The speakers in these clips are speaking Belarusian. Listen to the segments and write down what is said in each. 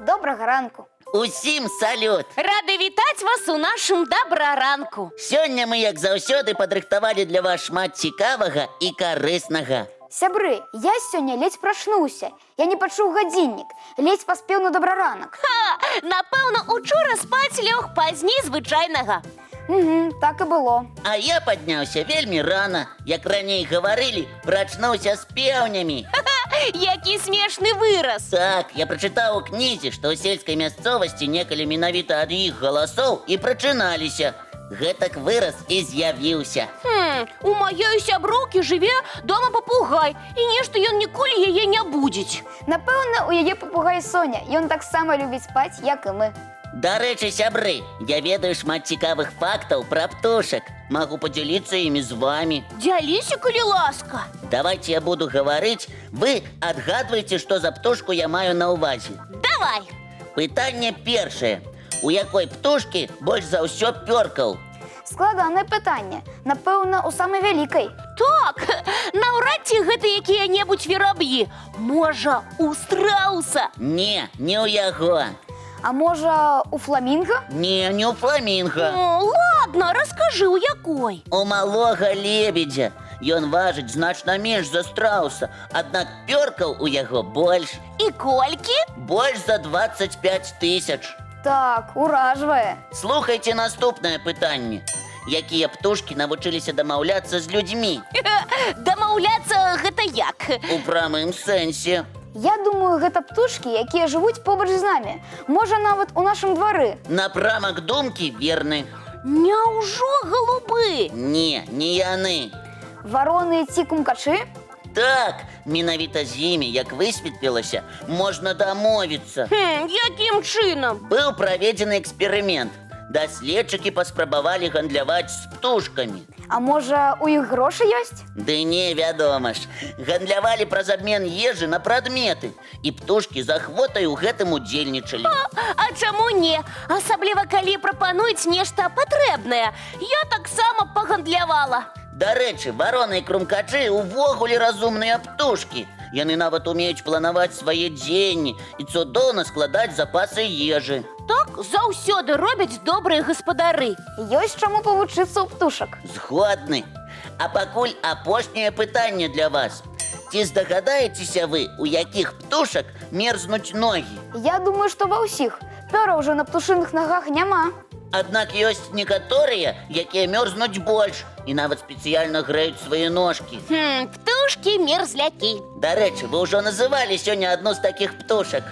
добрага ранку. Усім салют! Рады вітаць вас у нашым добраранку. Сёння мы, як заўсёды, падрыхтавалі для вас шмат цікавага і карыснага. Сябры, я сёння ледзь прачнуўся. Я не пачуў гадзіннік, ледзь паспеў на добраранак. Напэўна, учора спаць лёг пазней звычайнага. Так і было. А я падняўся вельмі рана. Як раней гаварылі, прачнуўся з пеўнямі. Які смешны выраз. Так, я прачытаў у кнізе, што ў сельскай мясцовасці некалі менавіта ад іх галасоў і прачыналіся. Гэтак выраз і з'явіўся. У маёй сяброўкі жыве дома папугай, і нешта ён ніколі яе не будзіць. Напэўна, у яе папугай Соня. Ён таксама любіць спаць, як і мы. Дарэчы, сябры, я ведаю шмат цікавых фактаў пра птушак. Магу падзяліцца імі з вамі. Дзяліся, калі ласка. Давайте я буду гаварыць, вы адгадвайце, што за птушку я маю на ўвазе. Давай. Пытанне першае. У якой птушкі больш за ўсё пёркаў? Складанае пытанне. Напэўна, у самай вялікай. Так, наўрад ці гэта якія-небудзь вераб'і. Можа, у страуса. Не ў яго. А можа, у фламінга? Не ў фламінга. Ладно, раскажы, у якой. У малога лебедзя. Ён важыць значна менш за страуса, аднак пёркаў у яго больш. І колькі? Больш за 25 000. Так, уражвае. Слухайце наступнае пытанне. Якія птушкі навучыліся дамаўляцца з людзьмі? Дамаўляцца гэта як? У прамым сэнсе. Я думаю, гэта птушкі, якія жывуць побач з намі. Можа, нават у нашым двары. Напрамак думкі верны. Няўжо голубы? Не яны. Вароны ці кумкачы? Так, менавіта з імі, як высветлілася, можна дамовіцца. Якім чынам? Быў праведзены эксперымент. Даследчыкі паспрабавалі гандляваць з птушкамі. А можа, у іх грошы ёсць? Ды не, вядома ж. Гандлявалі праз абмен ежы на прадметы. І птушкі з ахвотай у гэтым удзельнічалі. А чаму не? Асабліва, калі прапануюць нешта патрэбнае. Я таксама пагандлявала. Дарэчы, вароны і крумкачы увогуле разумныя птушкі. Яны нават умеюць планаваць свае дзенні і цудоўна складаць запасы ежы. Так заўсёды робяць добрыя гаспадары. Ёсць чаму павучыцца ў птушак. Згодны. А пакуль апошняе пытанне для вас. Ці здагадаецеся вы, у якіх птушак мерзнуць ногі? Я думаю, што ва ўсіх. Пёра ўжо на птушыных нагах няма. Аднак ёсць некаторыя, якія мерзнуць больш і нават спецыяльна грэюць свае ножкі. Птушкі-мерзлякі. Дарэчы, вы ўжо называлі сёння адну з такіх птушак.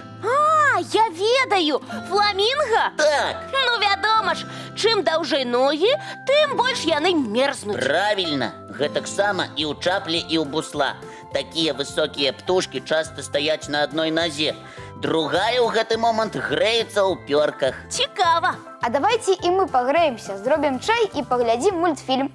Я ведаю, фламінга? Так. Ну, вядома ж, чым даўжэй ногі, тым больш яны мерзнуць. Правільна. Гэтаксама і ў чаплі, і ў бусла. Такія высокія птушкі часта стаяць на адной назе. Другая ў гэты момант грэецца ў пёрках. Цікава. А давайце і мы пагрэемся, зробім чай і паглядзім мультфільм.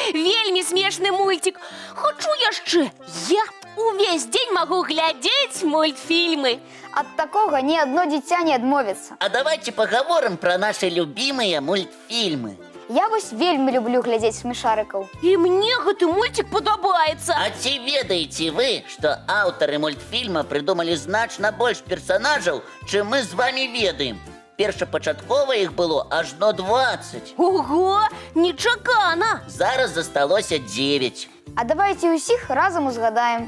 Вельмі смешны мультик. Хачу яшчэ. Я увесь дзень магу глядзець мультфільмы. Ад такога ні адно дзіця не адмовіцца. А давайте пагаворым пра нашы любімыя мультфільмы. Я вось вельмі люблю глядзець смешарыкаў. І мне гэты мультик падабаецца. А ці ведаеце вы, што аўтары мультфільма прыдумалі значна больш персанажаў, чым мы з вамі ведаем? Першапачаткова іх было ажно 20. Ого, нечакана. Зараз засталося 9. А давайце ўсіх разам узгадаем.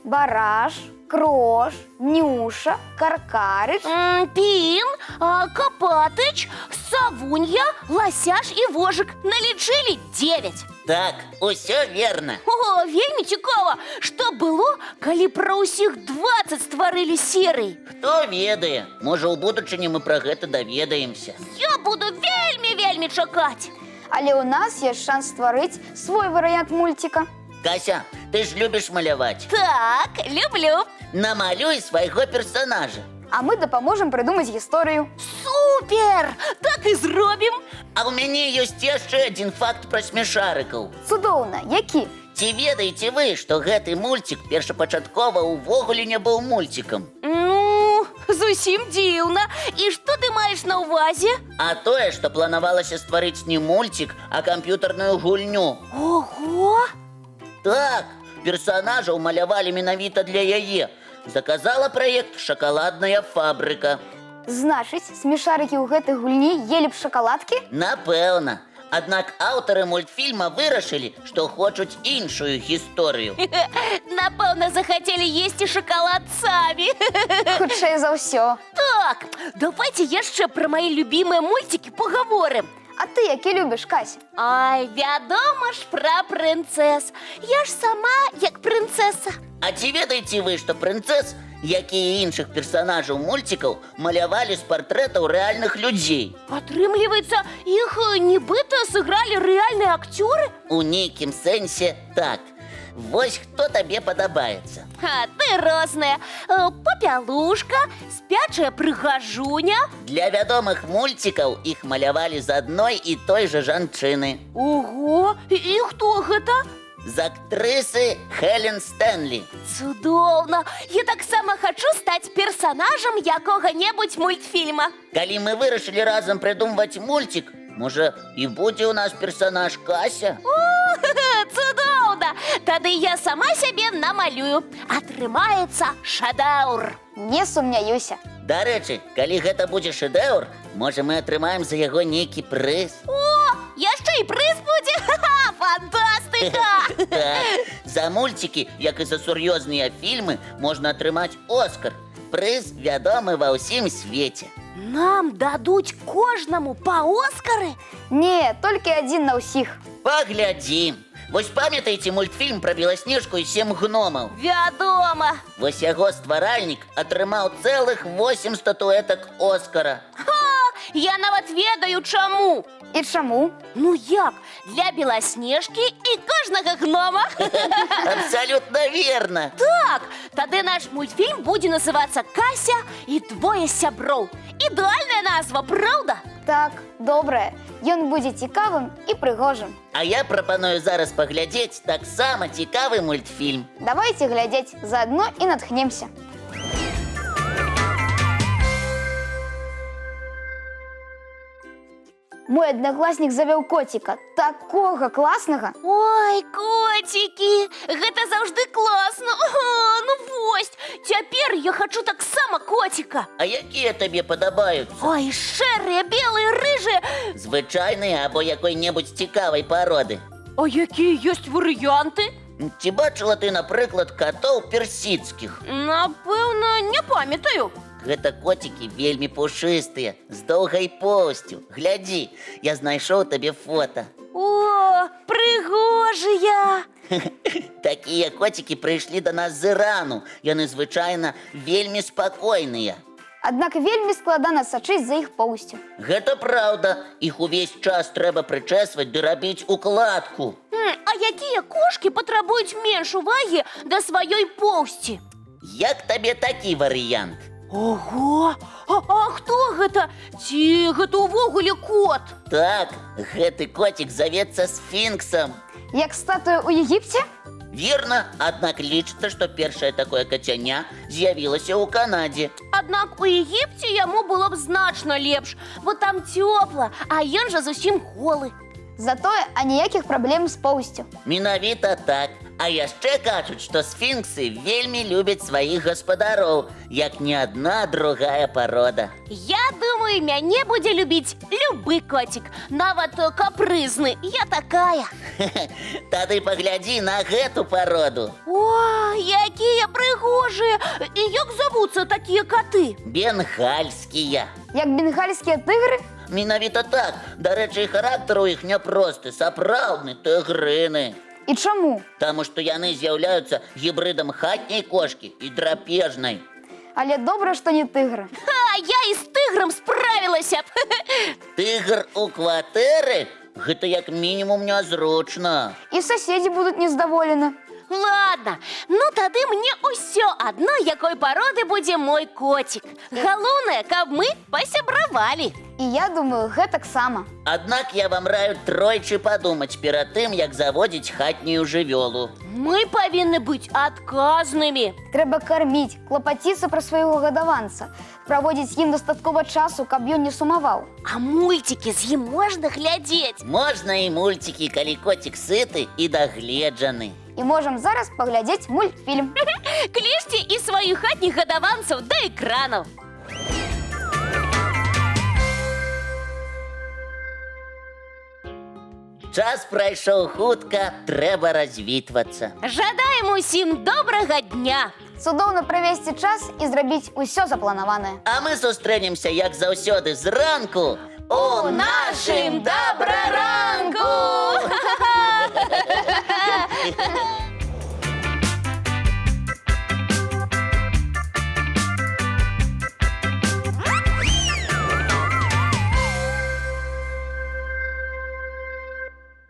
Бараш, Крош, Нюша, Каркарыч. Пін, Капатыч, Савунья, Ласяш і Вожык. Налічылі 9. Так, усё верна. О, вельмі цікава, што было, калі пра ўсіх 20 стварылі серый. Хто ведае, можа ў будучыні мы пра гэта даведаемся. Я буду вельмі чакаць. Але ў нас ёсць шанс стварыць свой варыянт мульціка. Кася, ты ж любіш маляваць. Так, люблю. Намалюй свайго персанажа. А мы дапаможам прыдумаць гісторыю. Супер! Так і зробім. А ў мяне ёсць яшчэ адзін факт пра смешарыкаў. Цудоўна, які? Ці ведаеце вы, што гэты мульцік першапачаткова ўвогуле не быў мульцікам? Ну, зусім дзіўна. І што ты маеш на ўвазе? А тое, што планавалася стварыць не мульцік, а камп'ютарную гульню. Ого! Так, персонажаў малявалі менавіта для яе. Заказала праект «Шакаладная фабрыка». Значыць, смешарыкі ў гэтай гульні елі б шакаладкі? Напэўна. Аднак аўтары мультфільма вырашылі, што хочуць іншую гісторыю. Напэўна, захацелі есці шакалад самі. Хутчэй за ўсё. Так, давайте яшчэ пра мае любімыя мультики пагаворым. А ты які любіш, Кась? Ай, вядома ж пра прынцэс. Я ж сама як прынцэса. А ці ведаеце вы, што прынцэс, як і іншых персанажаў мульцікаў, малявалі з партрэтаў рэальных людзей? Атрымліваецца, іх нібыта сыгралі рэальныя акцёры? У нейкім сэнсе так. Вось хто табе падабаецца. А ты розная. Папялушка, спячая прыгажуня. Для вядомых мульцікаў іх малявалі з адной і той жа жанчыны. Ого, і хто гэта? З актрысы Хелен Стэнлі. Цудоўна! Я таксама хачу стаць персанажам якога-небудзь мультфільма. Калі мы вырашылі разам прыдумваць мульцік, можа, і будзе ў нас персанаж Кася? Цудоўна! Тады я сама сябе намалюю. Атрымаецца шэдэўр. Не сумняюся. Дарэчы, калі гэта будзе шэдэўр, можа, мы атрымаем за яго нейкі прыз. О, яшчэ і прыз будзе? Ха-ха, фантастыка! Так, за мульцікі, як і за сур'ёзныя фільмы, можна атрымаць Оскар. Прыз вядомы ва ўсім свеце. Нам дадуць кожнаму па Оскары? Не, толькі адзін на ўсіх. Паглядзім. Вось памятаеце мультфільм пра Беласнежку і 7 гномаў? Вядома! Вось яго стваральнік атрымаў цэлых 8 статуэтак Оскара. Я нават ведаю чаму. І чаму? Ну як? Для Беласнежкі і кожнага гнома. Абсалютна верна. Так, тады наш мультфільм будзе называцца «Кася і двое сяброў». Ідэальная назва, праўда? Так, добрае. Ён будзе цікавым і прыгожым. А я прапаную зараз паглядзець таксама цікавы мультфільм. Давайте глядзець заадно і натхнемся. Мой аднакласнік завёў коціка, такога класнага. Ой, котики, гэта заўжды класна. Ну вось, цяпер я хачу таксама котика. А якія табе падабаюцца? Ой, шэрыя, белыя, рыжыя. Звычайныя або якой-небудзь цікавай пароды. А якія ёсць варыянты? Ці бачыла ты, напрыклад, катоў персідскіх? Напэўна, не памятаю. Гэта коцікі вельмі пушыстыя, з доўгай поўсцю. Глядзі, я знайшоў табе фота. О, прыгожыя! Такія коцікі прыйшлі да нас з Ірану. Яны звычайна вельмі спакойныя. Аднак вельмі складана сачыць за іх поўсцю. Гэта праўда. Іх увесь час трэба прычэсваць ды рабіць укладку. А якія кошкі патрабуюць менш увагі да сваёй поўсці? Як табе такі варыянт? Ого! А хто гэта? Ці гэта ўвогуле кот? Так, гэты коцік завецца сфінксам. Як статуя ў Егіпце? Верна, аднак лічыцца, што першае такое кацяня з'явілася ў Канадзе. Аднак у Егіпце яму было б значна лепш, бо там цёпла, а ён жа зусім голы. Затое аніякіх праблем з поўсцю. Менавіта так. А яшчэ кажуць, што сфінксы вельмі любяць сваіх гаспадароў, як ні адна другая парода. Я думаю, мяне будзе любіць любы котик, нават капрызны. Я такая. Тады паглядзі на гэту пароду. О, якія прыгожыя! І як завуцца такія каты? Бенгальскія. Як бенгальскія тыгры? Менавіта так. Дарэчы, і характар у іх няпросты, сапраўдны тыгрыны. І чаму? Таму што яны з'яўляюцца гібрыдам хатняй кошкі і драпежнай. Але добра, што не тыгры. Я і з тыграм справілася б. Тыгр у кватэры? Гэта як мінімум нязручна. І суседзі будуць нездаволены. Ладно, ну тады мне ўсё адно, якой пароды будзе мой котик. Галоўнае, каб мы пасябравалі. І я думаю, гэтаксама. Аднак я вам раю тройчы падумаць перад тым, як заводзіць хатнюю жывёлу. Мы павінны быць адказнымі. Трэба карміць, клапаціцца пра свайго гадаванца, праводзіць з ім дастаткова часу, каб ён не сумаваў. А мультики з ім можна глядзець? Можна і мульцікі, калі коцік сыты і дагледжаны. і можам зараз паглядзець мультфільм. Клічце і сваіх хатніх гадаванцаў да экранаў. Час прайшоў хутка, трэба развітвацца. Жадаем усім добрага дня. Цудоўна правесці час і зрабіць усё запланаванае. А мы сустрэнемся, як заўсёды, зранку У нашым добраранку!